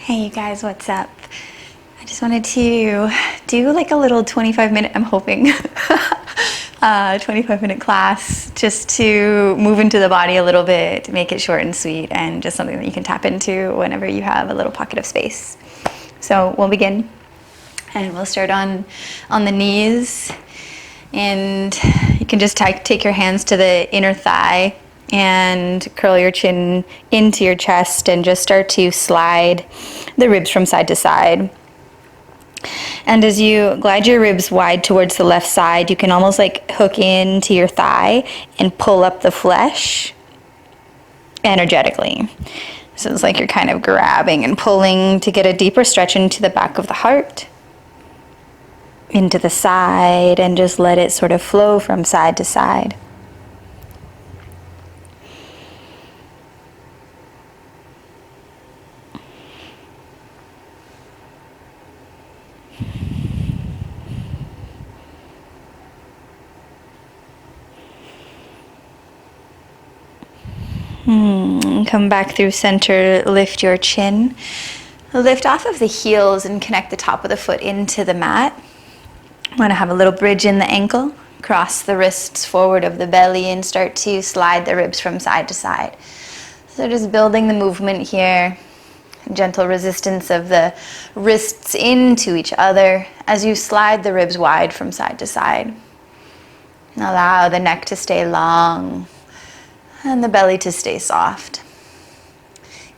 Hey you guys, what's up? I just wanted to do like a little 25-minute, I'm hoping, 25-minute class just to move into the body a little bit, make it short and sweet, and just something that you can tap into whenever you have a little pocket of space. So we'll begin, and we'll start on the knees, and you can just take your hands to the inner thigh and curl your chin into your chest and just start to slide the ribs from side to side. And as you glide your ribs wide towards the left side, you can almost like hook into your thigh and pull up the flesh energetically. So it's like you're kind of grabbing and pulling to get a deeper stretch into the back of the heart, into the side, and just let it sort of flow from side to side. Come back through center, lift your chin. Lift off of the heels and connect the top of the foot into the mat. I'm going to have a little bridge in the ankle. Cross the wrists forward of the belly and start to slide the ribs from side to side. So just building the movement here. Gentle resistance of the wrists into each other as you slide the ribs wide from side to side. And allow the neck to stay long and the belly to stay soft.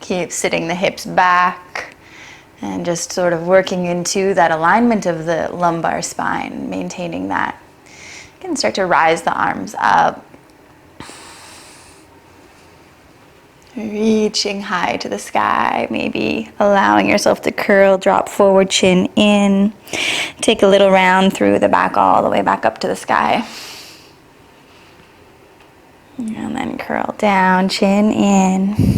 Keep sitting the hips back and just sort of working into that alignment of the lumbar spine, maintaining that. You can start to rise the arms up, reaching high to the sky, maybe allowing yourself to curl, drop forward, chin in. Take a little round through the back all the way back up to the sky. And then curl down, chin in.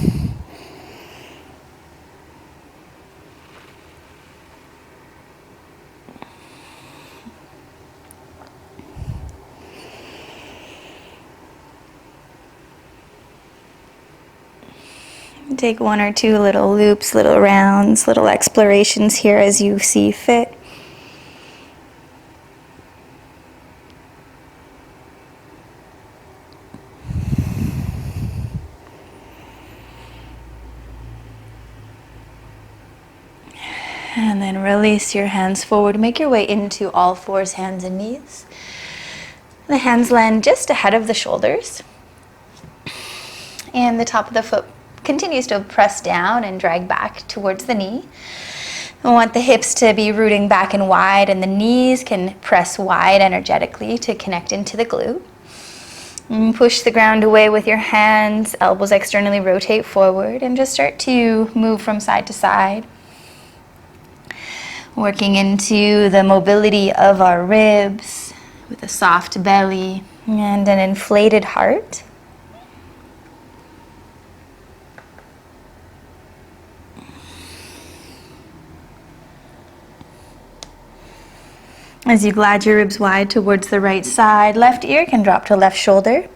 Take one or two little loops, little rounds, little explorations here as you see fit. And then release your hands forward. Make your way into all fours, hands and knees. The hands land just ahead of the shoulders. And the top of the foot continues to press down and drag back towards the knee. I want the hips to be rooting back and wide, and the knees can press wide energetically to connect into the glute. And push the ground away with your hands, elbows externally rotate forward, and just start to move from side to side. Working into the mobility of our ribs with a soft belly and an inflated heart. As you glide your ribs wide towards the right side, left ear can drop to left shoulder.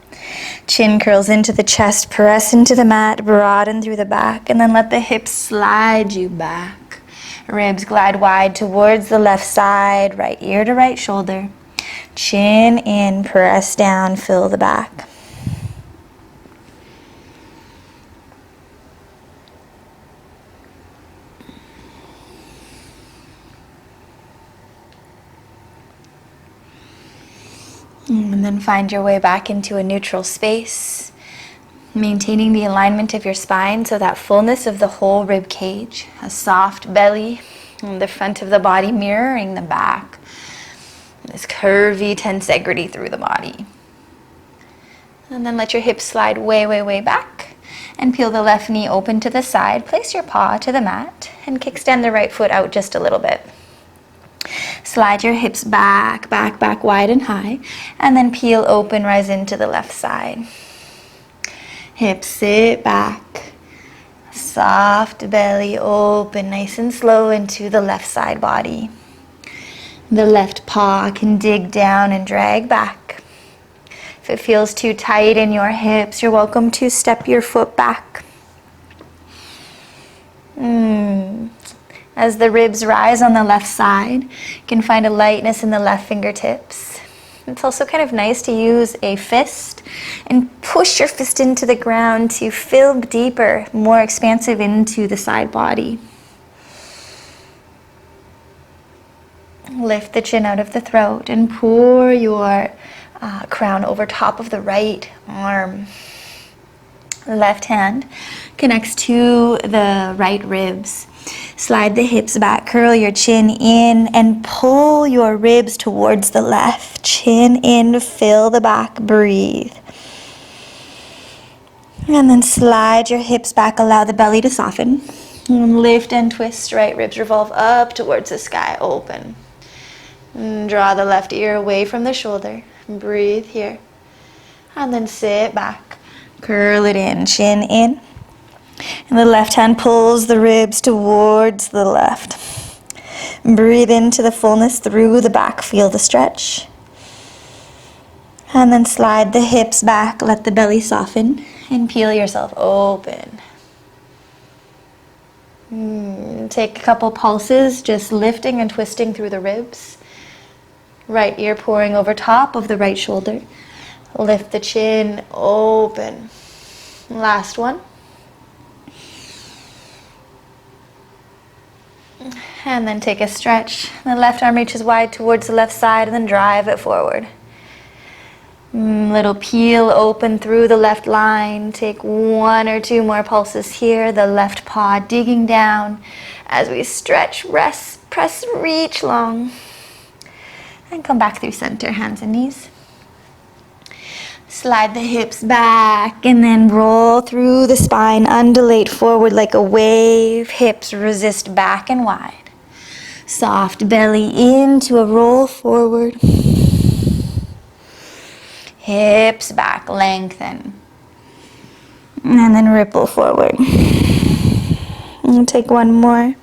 Chin curls into the chest, press into the mat, broaden through the back, and then let the hips slide you back. Ribs glide wide towards the left side, right ear to right shoulder. Chin in, press down, fill the back. And then find your way back into a neutral space, maintaining the alignment of your spine so that fullness of the whole rib cage, a soft belly, and the front of the body mirroring the back. This curvy tensegrity through the body. And then let your hips slide way, way, way back and peel the left knee open to the side. Place your paw to the mat and kickstand the right foot out just a little bit. Slide your hips back, back, back, wide and high, and then peel open, rise into the left side. Hips sit back, soft belly open, nice and slow into the left side body. The left paw can dig down and drag back. If it feels too tight in your hips, you're welcome to step your foot back. As the ribs rise on the left side, you can find a lightness in the left fingertips. It's also kind of nice to use a fist and push your fist into the ground to fill deeper, more expansive into the side body. Lift the chin out of the throat and pour your crown over top of the right arm. Left hand connects to the right ribs. Slide the hips back, curl your chin in, and pull your ribs towards the left. Chin in, fill the back, breathe. And then slide your hips back, allow the belly to soften. And lift and twist, right ribs revolve up towards the sky, open. And draw the left ear away from the shoulder. Breathe here. And then sit back, curl it in, chin in. And the left hand pulls the ribs towards the left. Breathe into the fullness through the back. Feel the stretch. And then slide the hips back. Let the belly soften. And peel yourself open. Take a couple pulses, just lifting and twisting through the ribs. Right ear pouring over top of the right shoulder. Lift the chin, open. Last one. And then take a stretch. The left arm reaches wide towards the left side and then drive it forward. Little peel open through the left line. Take one or two more pulses here. The left paw digging down as we stretch, rest, press, reach long. And come back through center, hands and knees. Slide the hips back and then roll through the spine, undulate forward like a wave. Hips resist back and wide. Soft belly into a roll forward. Hips back, lengthen. And then ripple forward. And take one more.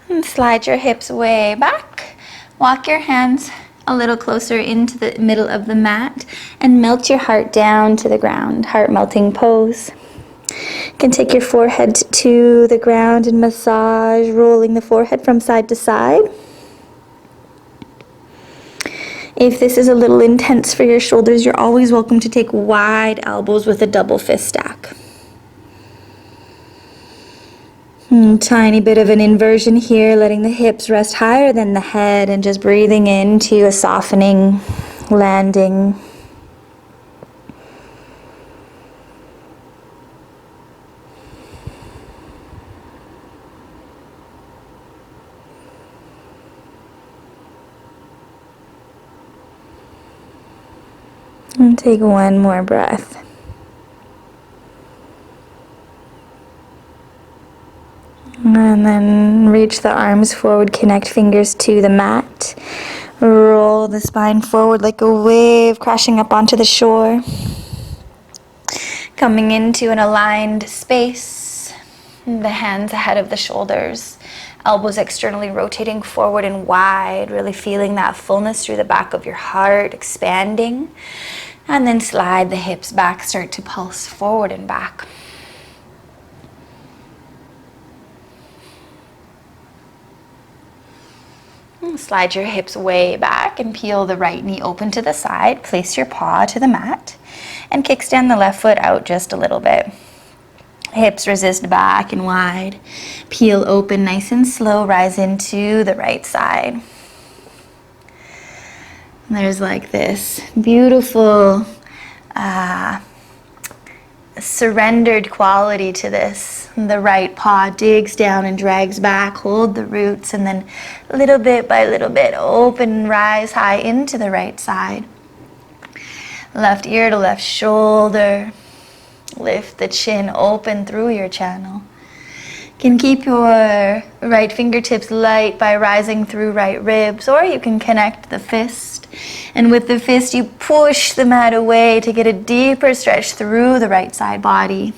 And slide your hips way back. Walk your hands a little closer into the middle of the mat and melt your heart down to the ground. Heart melting pose. You can take your forehead to the ground and massage, rolling the forehead from side to side. If this is a little intense for your shoulders, you're always welcome to take wide elbows with a double fist stack. Tiny bit of an inversion here, letting the hips rest higher than the head and just breathing into a softening landing. And take one more breath. And then reach the arms forward, connect fingers to the mat. Roll the spine forward like a wave, crashing up onto the shore. Coming into an aligned space. The hands ahead of the shoulders. Elbows externally rotating forward and wide, really feeling that fullness through the back of your heart, expanding. And then slide the hips back, start to pulse forward and back. Slide your hips way back and peel the right knee open to the side. Place your paw to the mat and kickstand the left foot out just a little bit. Hips resist back and wide. Peel open nice and slow. Rise into the right side. And there's like this beautiful surrendered quality to this. The right paw digs down and drags back. Hold the roots and then little bit by little bit open, rise high into the right side. Left ear to left shoulder. Lift the chin open through your channel. You can keep your right fingertips light by rising through right ribs, or you can connect the fist. And with the fist, you push the mat away to get a deeper stretch through the right side body.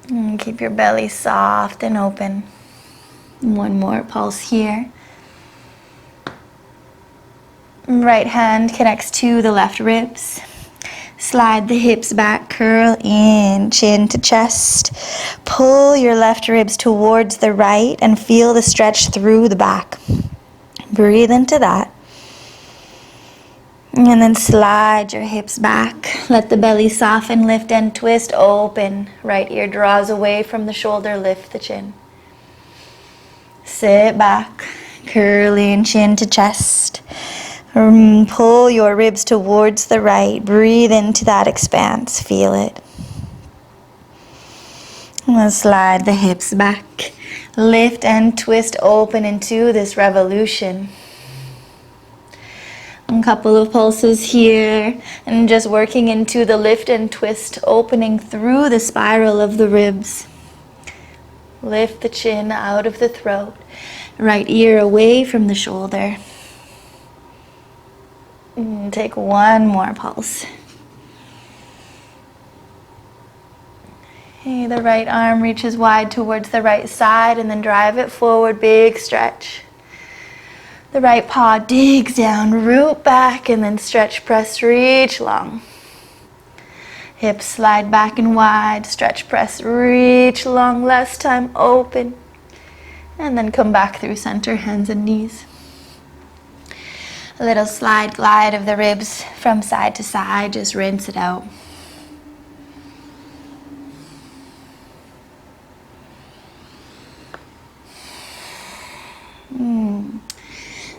And keep your belly soft and open. One more pulse here. Right hand connects to the left ribs. Slide the hips back, curl in, chin to chest. Pull your left ribs towards the right and feel the stretch through the back. Breathe into that. And then slide your hips back. Let the belly soften, lift and twist, open. Right ear draws away from the shoulder, lift the chin. Sit back, curl in, chin to chest. Pull your ribs towards the right. Breathe into that expanse. Feel it. And slide the hips back. Lift and twist, open into this revolution. A couple of pulses here. And just working into the lift and twist, opening through the spiral of the ribs. Lift the chin out of the throat. Right ear away from the shoulder. Take one more pulse. Okay, the right arm reaches wide towards the right side and then drive it forward, big stretch. The right paw digs down, root back and then stretch, press, reach long. Hips slide back and wide, stretch, press, reach long. Last time, open. And then come back through center, hands and knees. A little slide, glide of the ribs from side to side. Just rinse it out.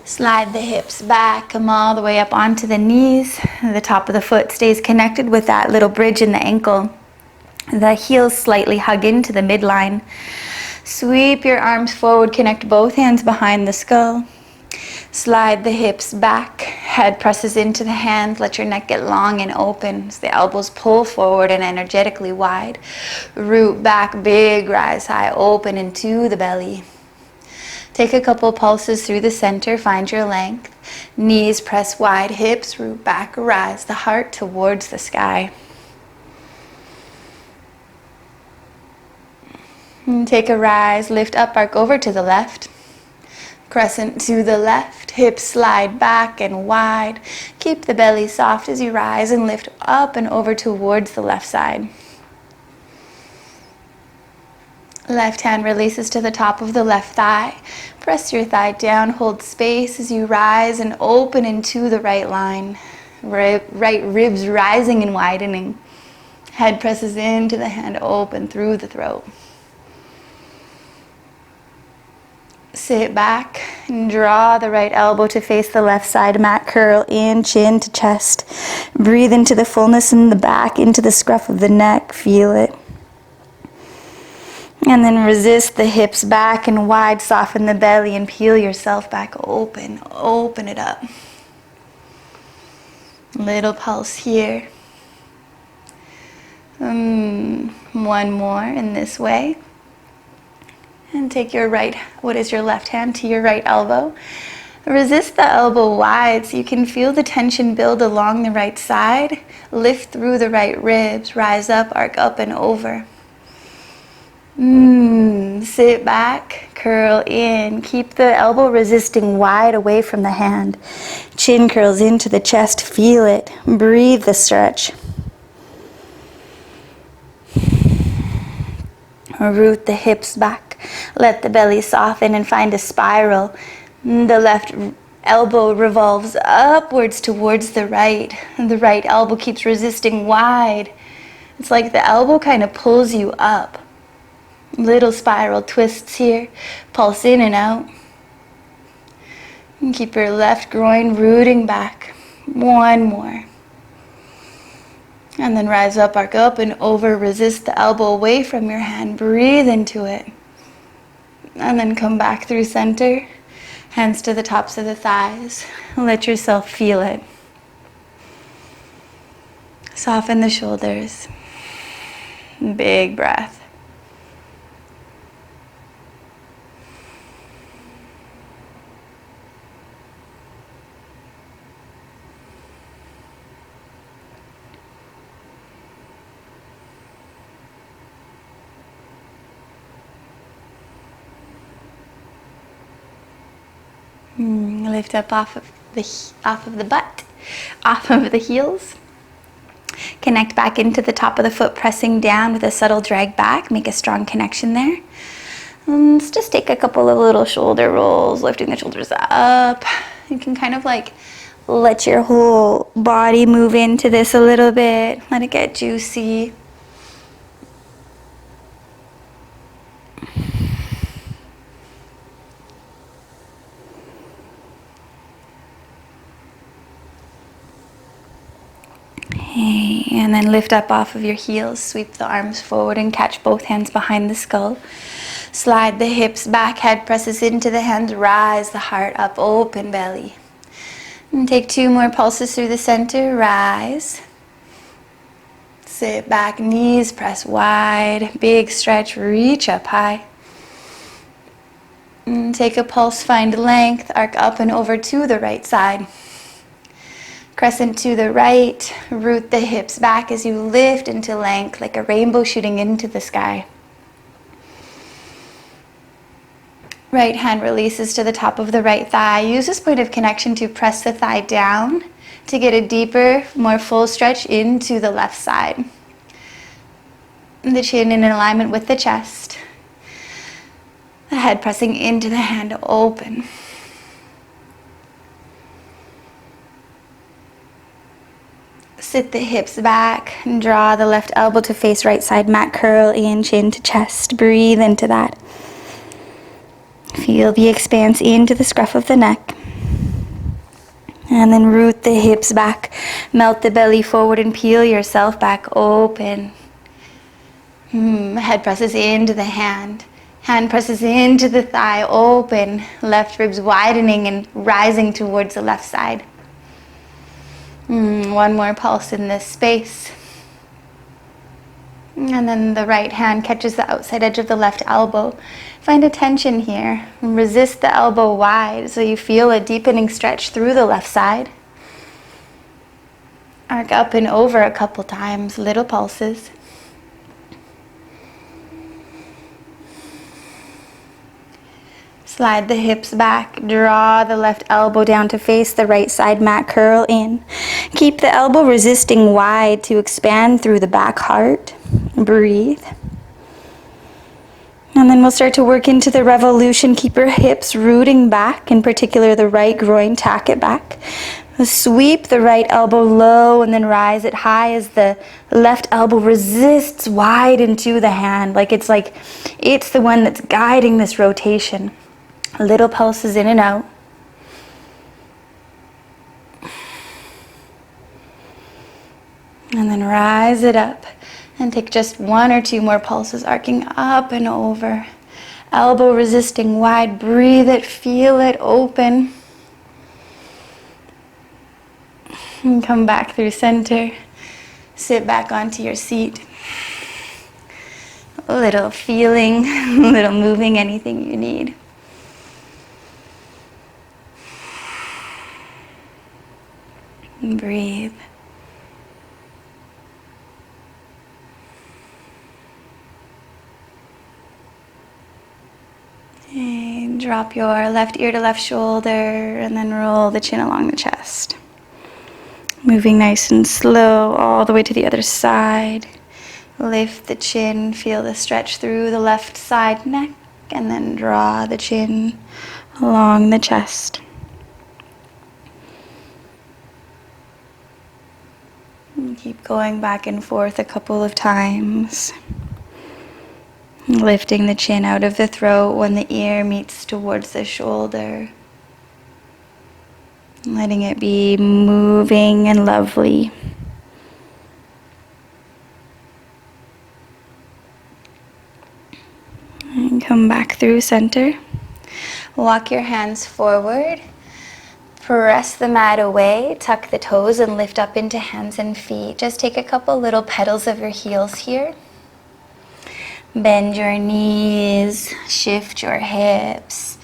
Slide the hips back, come all the way up onto the knees. The top of the foot stays connected with that little bridge in the ankle. The heels slightly hug into the midline. Sweep your arms forward, connect both hands behind the skull. Slide the hips back, head presses into the hands, let your neck get long and open as the elbows pull forward and energetically wide. Root back, big rise high, open into the belly. Take a couple pulses through the center, find your length. Knees press wide, hips root back, rise the heart towards the sky. And take a rise, lift up, arc over to the left. Crescent to the left, hips slide back and wide. Keep the belly soft as you rise and lift up and over towards the left side. Left hand releases to the top of the left thigh. Press your thigh down, hold space as you rise and open into the right line. Right ribs rising and widening. Head presses into the hand, open through the throat. Sit back and draw the right elbow to face the left side mat. Curl in, chin to chest. Breathe into the fullness in the back, into the scruff of the neck. Feel it. And then resist the hips back and wide. Soften the belly and peel yourself back open. Open it up. Little pulse here. One more in this way. And take your your left hand to your right elbow. Resist the elbow wide so you can feel the tension build along the right side. Lift through the right ribs, rise up, arc up and over. Sit back, curl in. Keep the elbow resisting wide away from the hand. Chin curls into the chest, feel it. Breathe the stretch. Root the hips back. Let the belly soften and find a spiral. The left elbow revolves upwards towards the right. And the right elbow keeps resisting wide. It's like the elbow kind of pulls you up. Little spiral twists here. Pulse in and out. And keep your left groin rooting back. One more. And then rise up, arc up and over. Resist the elbow away from your hand. Breathe into it. And then come back through center. Hands to the tops of the thighs. Let yourself feel it. Soften the shoulders. Big breath. Lift up off of the butt, off of the heels. Connect back into the top of the foot, pressing down with a subtle drag back. Make a strong connection there. Let's just take a couple of little shoulder rolls, lifting the shoulders up. You can kind of like let your whole body move into this a little bit. Let it get juicy. Okay, and then lift up off of your heels, sweep the arms forward and catch both hands behind the skull. Slide the hips back, head presses into the hands, rise the heart up, open belly. And take 2 more pulses through the center, rise. Sit back, knees press wide, big stretch, reach up high. And take a pulse, find length, arc up and over to the right side. Crescent to the right, root the hips back as you lift into length like a rainbow shooting into the sky. Right hand releases to the top of the right thigh. Use this point of connection to press the thigh down to get a deeper, more full stretch into the left side. The chin in alignment with the chest. The head pressing into the hand, open. Sit the hips back and draw the left elbow to face right side mat, curl in, chin to chest. Breathe into that. Feel the expanse into the scruff of the neck. And then root the hips back. Melt the belly forward and peel yourself back open. Head presses into the hand. Hand presses into the thigh, open. Left ribs widening and rising towards the left side. 1 more pulse in this space. And then the right hand catches the outside edge of the left elbow. Find a tension here. Resist the elbow wide so you feel a deepening stretch through the left side. Arc up and over a couple times, little pulses. Slide the hips back, draw the left elbow down to face the right side mat, curl in. Keep the elbow resisting wide to expand through the back heart. Breathe. And then we'll start to work into the revolution. Keep your hips rooting back, in particular the right groin, tack it back. Sweep the right elbow low and then rise it high as the left elbow resists wide into the hand. It's the one that's guiding this rotation. Little pulses in and out. And then rise it up and take just 1 or 2 more pulses, arcing up and over. Elbow resisting wide. Breathe it, feel it, open. And come back through center. Sit back onto your seat. A little feeling, a little moving, anything you need. And breathe. And drop your left ear to left shoulder and then roll the chin along the chest. Moving nice and slow all the way to the other side. Lift the chin, feel the stretch through the left side neck, and then draw the chin along the chest. And keep going back and forth a couple of times. Lifting the chin out of the throat when the ear meets towards the shoulder. Letting it be moving and lovely. And come back through center. Walk your hands forward. Press the mat away, tuck the toes and lift up into hands and feet. Just take a couple little petals of your heels here. Bend your knees, shift your hips.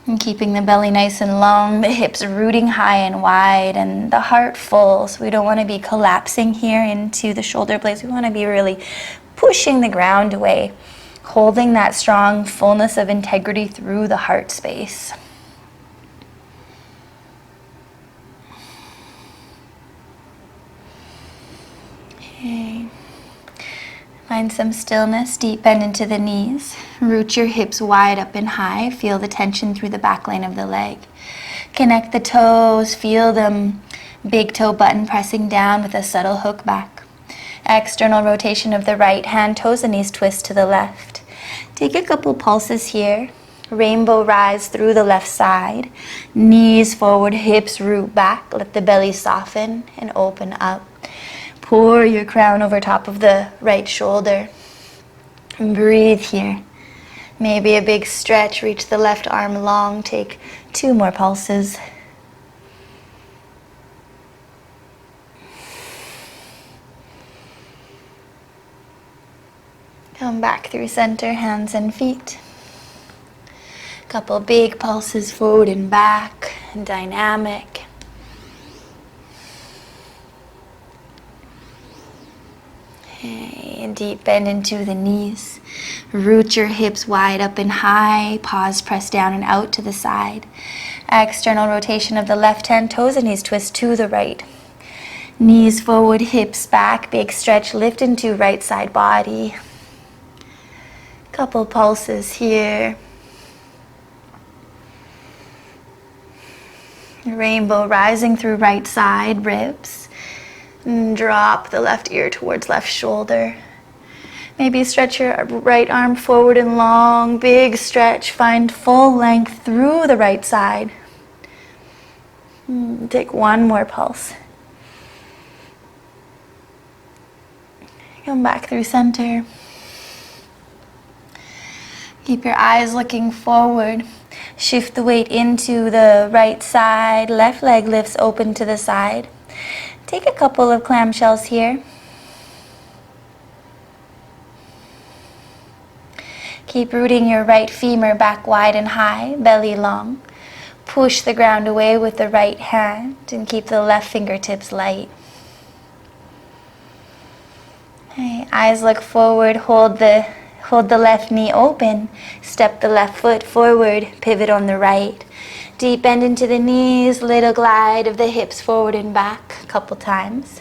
And keeping the belly nice and long, the hips rooting high and wide and the heart full. So we don't want to be collapsing here into the shoulder blades. We want to be really pushing the ground away, holding that strong fullness of integrity through the heart space. Okay. Find some stillness, deep bend into the knees. Root your hips wide up and high. Feel the tension through the back line of the leg. Connect the toes, feel them. Big toe button pressing down with a subtle hook back. External rotation of the right hand, toes and knees twist to the left. Take a couple pulses here. Rainbow rise through the left side. Knees forward, hips root back. Let the belly soften and open up. Pour your crown over top of the right shoulder. And breathe here. Maybe a big stretch, reach the left arm long. Take 2 more pulses. Come back through center, hands and feet. Couple big pulses forward and back, dynamic. Okay, deep bend into the knees. Root your hips wide up and high. Pause, press down and out to the side. External rotation of the left hand, toes and knees twist to the right. Knees forward, hips back, big stretch, lift into right side body. Couple pulses here. Rainbow rising through right side, ribs. And drop the left ear towards left shoulder. Maybe stretch your right arm forward and long, big stretch. Find full length through the right side. Take 1 more pulse. Come back through center. Keep your eyes looking forward. Shift the weight into the right side. Left leg lifts open to the side. Take a couple of clamshells here. Keep rooting your right femur back wide and high, belly long. Push the ground away with the right hand and keep the left fingertips light. Okay, eyes look forward, hold the left knee open, step the left foot forward, pivot on the right. Deep bend into the knees, little glide of the hips forward and back a couple times.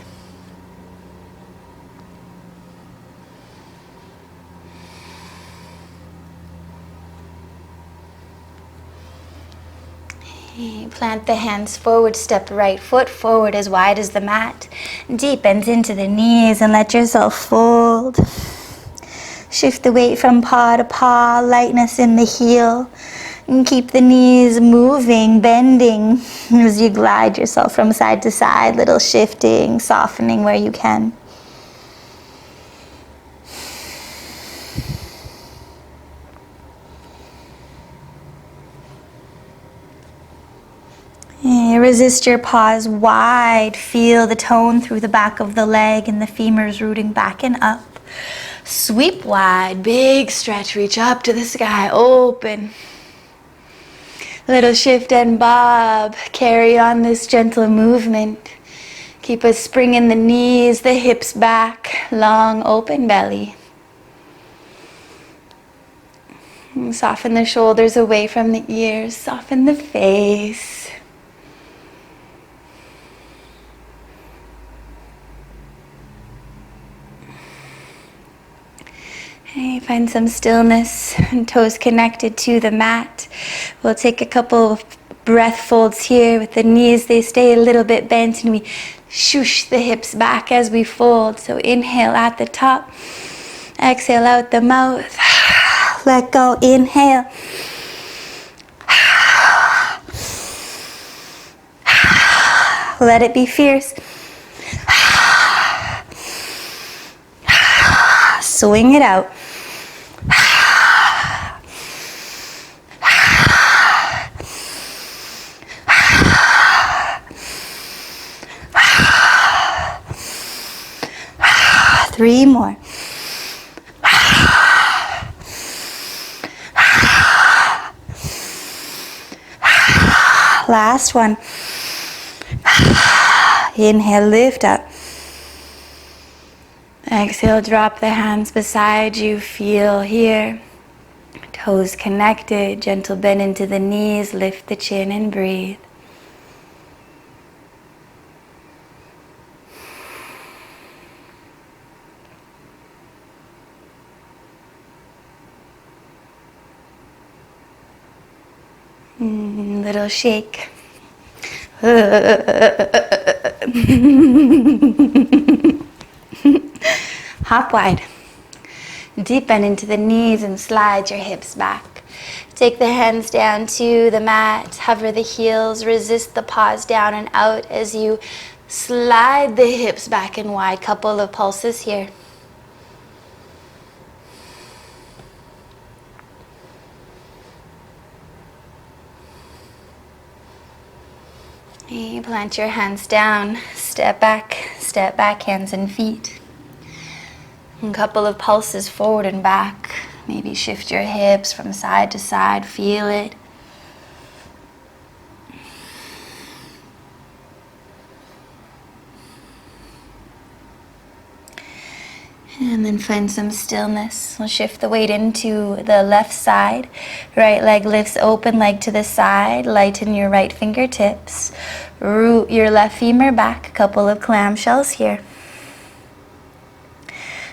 Okay, plant the hands forward, step right foot forward as wide as the mat. Deep bend into the knees and let yourself fold. Shift the weight from paw to paw, lightness in the heel. And keep the knees moving, bending as you glide yourself from side to side, little shifting, softening where you can. And resist your paws wide. Feel the tone through the back of the leg and the femurs rooting back and up. Sweep wide, big stretch, reach up to the sky, open. Little shift and bob, carry on this gentle movement. Keep a spring in the knees, the hips back, long open belly. And soften the shoulders away from the ears, soften the face. Okay, find some stillness and toes connected to the mat. We'll take a couple of breath folds here with the knees. They stay a little bit bent and we swoosh the hips back as we fold. So inhale at the top, exhale out the mouth. Let go, inhale. Let it be fierce. Swing it out. Three more. Last one. Inhale, lift up. Exhale, drop the hands beside you. Feel here. Toes connected. Gentle bend into the knees. Lift the chin and breathe. Little shake. Hop wide. Deep bend into the knees and slide your hips back. Take the hands down to the mat. Hover the heels. Resist the pause down and out as you slide the hips back and wide. Couple of pulses here. And plant your hands down. Step back, hands and feet. A couple of pulses forward and back. Maybe shift your hips from side to side. Feel it. And then find some stillness. We'll shift the weight into the left side. Right leg lifts open, leg to the side. Lighten your right fingertips. Root your left femur back. A couple of clamshells here.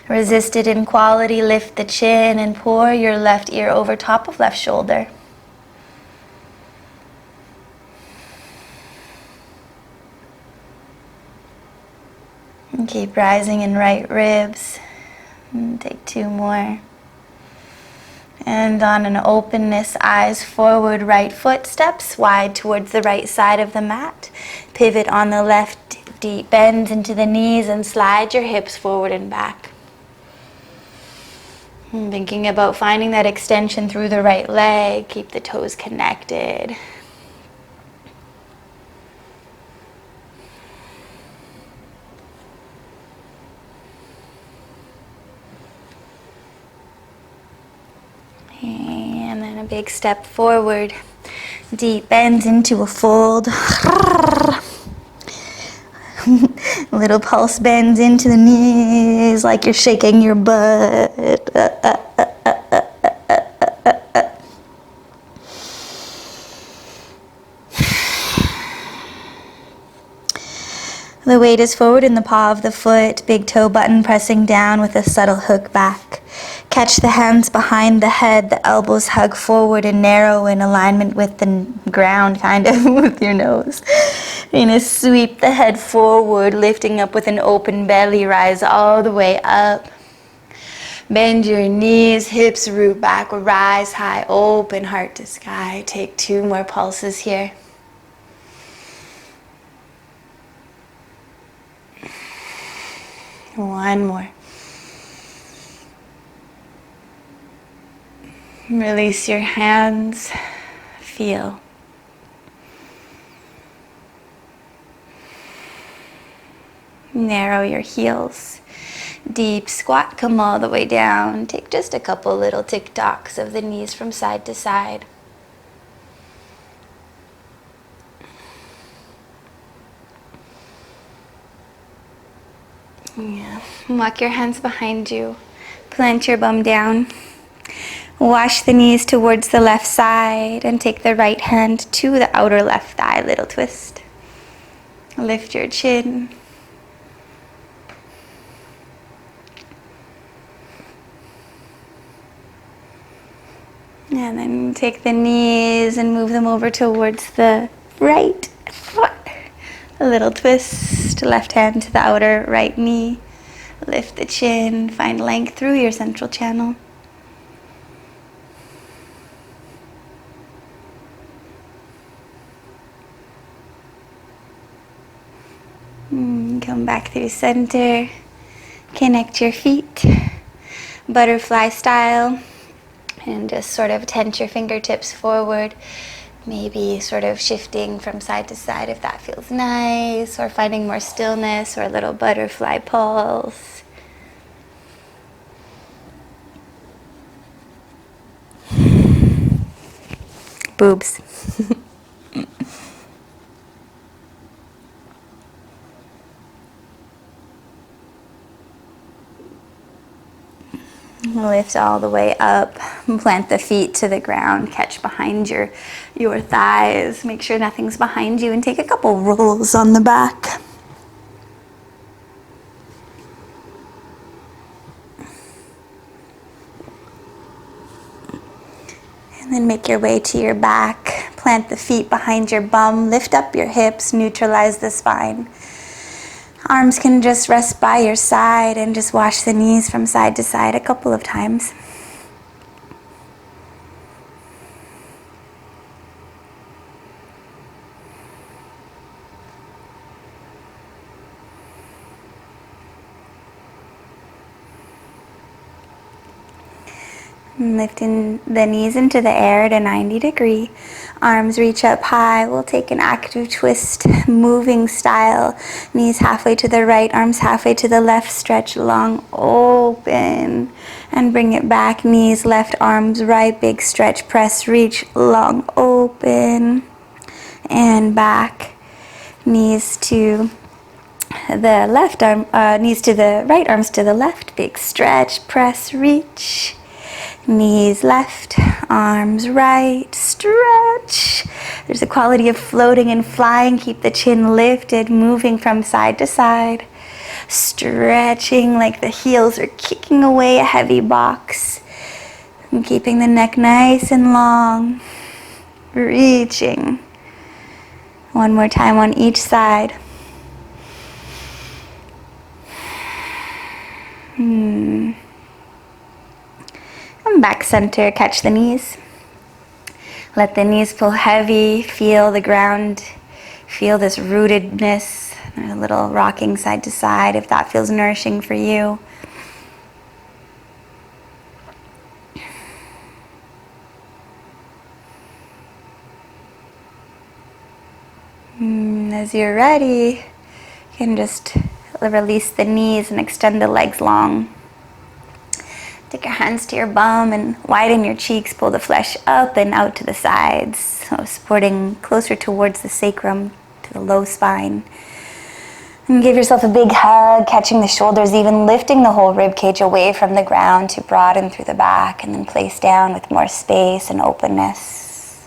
Resisted in quality, lift the chin and pour your left ear over top of left shoulder. And keep rising in right ribs. And take 2 more. And on an openness, eyes forward, right foot steps wide towards the right side of the mat. Pivot on the left, deep bend into the knees and slide your hips forward and back. Thinking about finding that extension through the right leg. Keep the toes connected. And then a big step forward. Deep bend into a fold. Little pulse bends into the knees like you're shaking your butt. The weight is forward in the paw of the foot, big toe button pressing down with a subtle hook back. Catch the hands behind the head, the elbows hug forward and narrow in alignment with the ground, kind of, with your nose. You're going to sweep the head forward, lifting up with an open belly, rise all the way up. Bend your knees, hips root back, rise high, open heart to sky. Take 2 more pulses here. One more. Release your hands. Feel. Narrow your heels. Deep squat, come all the way down. Take just a couple little tick-tocks of the knees from side to side. Yeah. Walk your hands behind you. Plant your bum down. Wash the knees towards the left side and take the right hand to the outer left thigh. Little twist. Lift your chin. And then take the knees and move them over towards the right foot. A little twist, left hand to the outer right knee. Lift the chin, find length through your central channel. Come back through center. Connect your feet. Butterfly style. And just sort of tense your fingertips forward. Maybe sort of shifting from side to side if that feels nice, or finding more stillness, or a little butterfly pulse. Boobs. Lift all the way up, plant the feet to the ground, catch behind your thighs, make sure nothing's behind you, and take a couple rolls on the back. And then make your way to your back, plant the feet behind your bum, lift up your hips, neutralize the spine. Arms can just rest by your side and just wash the knees from side to side a couple of times. Lifting the knees into the air at a 90-degree. Arms reach up high. We'll take an active twist, moving style. Knees halfway to the right, arms halfway to the left. Stretch long, open. And bring it back. Knees left, arms right. Big stretch, press, reach, long, open. And back. Knees to the left arm, knees to the right, arms to the left. Big stretch, press, reach. Knees left, arms right, stretch. There's a quality of floating and flying. Keep the chin lifted, moving from side to side. Stretching like the heels are kicking away a heavy box. And keeping the neck nice and long. Reaching. One more time on each side. Back center, catch the knees. Let the knees pull heavy, feel the ground, feel this rootedness, a little rocking side to side if that feels nourishing for you. As you're ready, you can just release the knees and extend the legs long. Take your hands to your bum and widen your cheeks. Pull the flesh up and out to the sides. So supporting closer towards the sacrum, to the low spine. And give yourself a big hug, catching the shoulders, even lifting the whole rib cage away from the ground to broaden through the back, and then place down with more space and openness.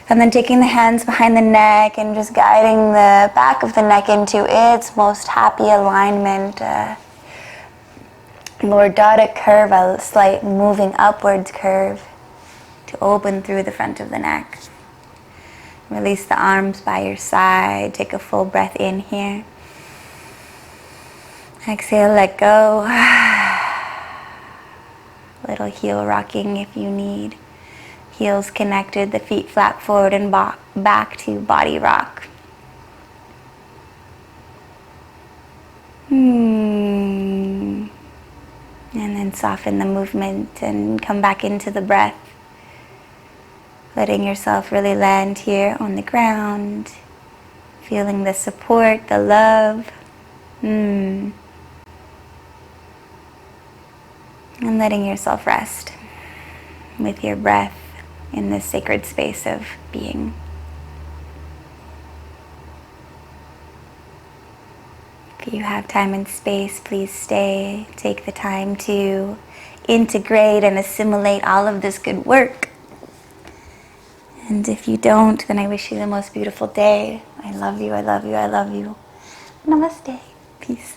And then taking the hands behind the neck and just guiding the back of the neck into its most happy alignment. Lordotic curve, a slight moving upwards curve to open through the front of the neck. Release the arms by your side. Take a full breath in here. Exhale, let go. Little heel rocking if you need. Heels connected, the feet flat forward and back to body rock. And then soften the movement and come back into the breath. Letting yourself really land here on the ground. Feeling the support, the love. And letting yourself rest with your breath in this sacred space of being. If you have time and space, please stay. Take the time to integrate and assimilate all of this good work. And if you don't, then I wish you the most beautiful day. I love you, I love you, I love you. Namaste. Peace.